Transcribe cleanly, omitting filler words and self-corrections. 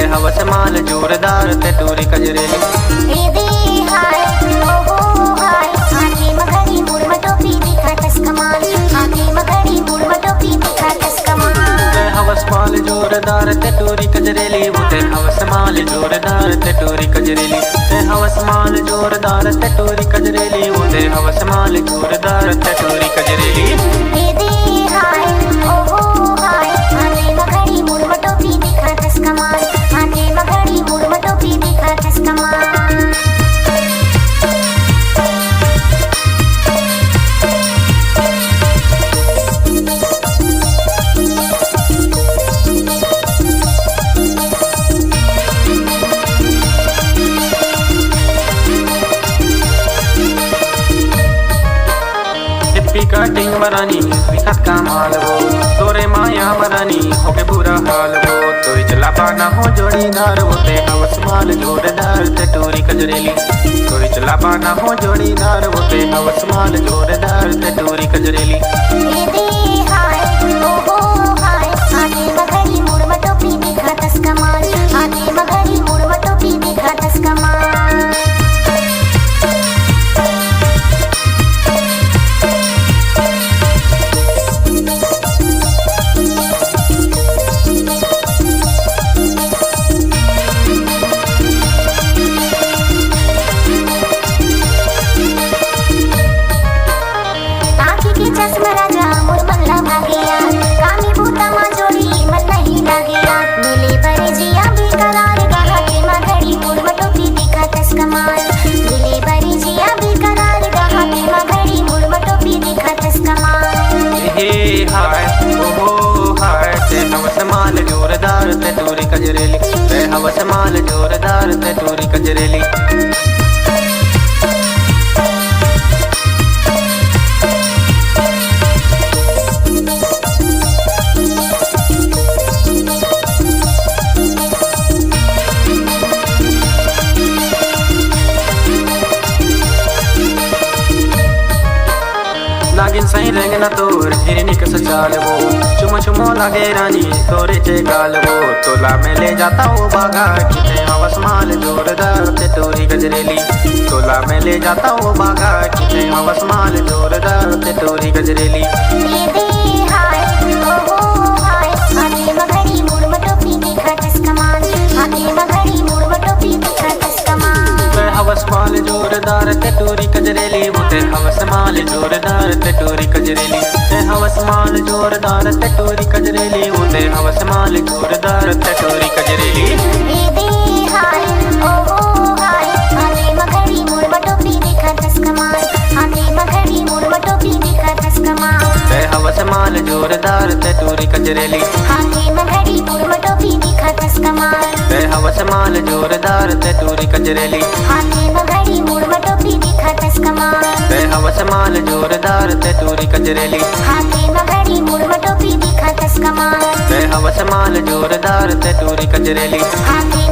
ते हवस माल जोरदार ते टोरी कजरेली। ए दे हाय ओ हो हाय आगे मगरी मुड़ टोपी दिखातस कमाल, आगे मगरी मुड़ टोपी दिखातस कमाल। ते हवस माल जोरदार ते टोरी कजरेली, वो ते हवस माल जोरदार ते टोरी कजरेली। ते हवस माल जोरदार ते टोरी कजरेली, वो ते हवस माल जोरदार ते टोरी कजरेली। ए दे हाय ओ हो हाय आगे मगरी मुड़ टोपी दिखातस कमाल, आगे मगरी मुड़ टोपी दिखातस कमाल। कटिंग मरानी विखत का माल वो, तोरे माया मरानी होके बुरा हाल वो। तो चला पाना हो जोड़ीदार, वो ते हवस माल जोरदार ते टोरी कजरेली। तो चला पाना हो जोड़ीदार, वो ते हवस माल जोरदार ते टोरी कजरेली। ए दे हाय ओ हो हाय आगे मगरी मुड़ टोपी दिखातस कमाल, आगे मगरी मुड़ टोपी दिखातस कमाल। चश्मा राजा मुड़ बंगला भागेया, कामी बूता मां जोड़ी मन नहीं लागेया। मिले बरे जिया बेकरार गहा के मगरी मुड़ टोपी दिखातस कमाल, मिले बरे जिया बेकरार गहा के मगरी मुड़ टोपी दिखातस कमाल। हे हाय ओ हो हाय ते हवस माल जोरदार ते टोरी कजरेली। ते हवस माल जोरदार ते टोरी कजरेली। नागिन सही रेंगना तोर हिरनी कस चाल वो, चुमो चुमो लागे रानी तोरे चे गाल वो। तोला में ले जाता वो बागा किते हवस माल जोरदार ते टोरी कजरेली। तोला में ले जाता वो बागा किते हवस माल जोरदार ते टोरी कजरेली। ए दे हाय ओ हो हाय आगे मगरी मुड़ टोपी दिखातस कमाल, आगे मगरी मुड़ टोपी दिखातस कमाल। ते हवस माल जोरदार ते टोरी कजरेली, वो ते हवस माल जोरदार ते टोरी कजरेली। ते हवस माल जोरदार ते टोरी कजरेली, वो ते हवस माल जोरदार ते टोरी कजरेली। ए दे हाय ओ हो हाय आगे मगरी मुड़ टोपी दिखातस कमाल, आगे मगरी मुड़ टोपी दिखातस कमाल। ते हवस माल जोरदार ते टोरी कजरेली, आगे मगरी मुड़ टोपी दिखातस कमाल। ते हवस माल जोरदार ते टोरी कजरेली। आगे मगरी मुड़ टोपी दिखातस कमाल, ते हवस माल जोरदार ते टोरी कजरेली। आगे मगरी मुड़ टोपी दिखातस कमाल। ते हवस माल जोरदार ते टोरी कजरेली। आगे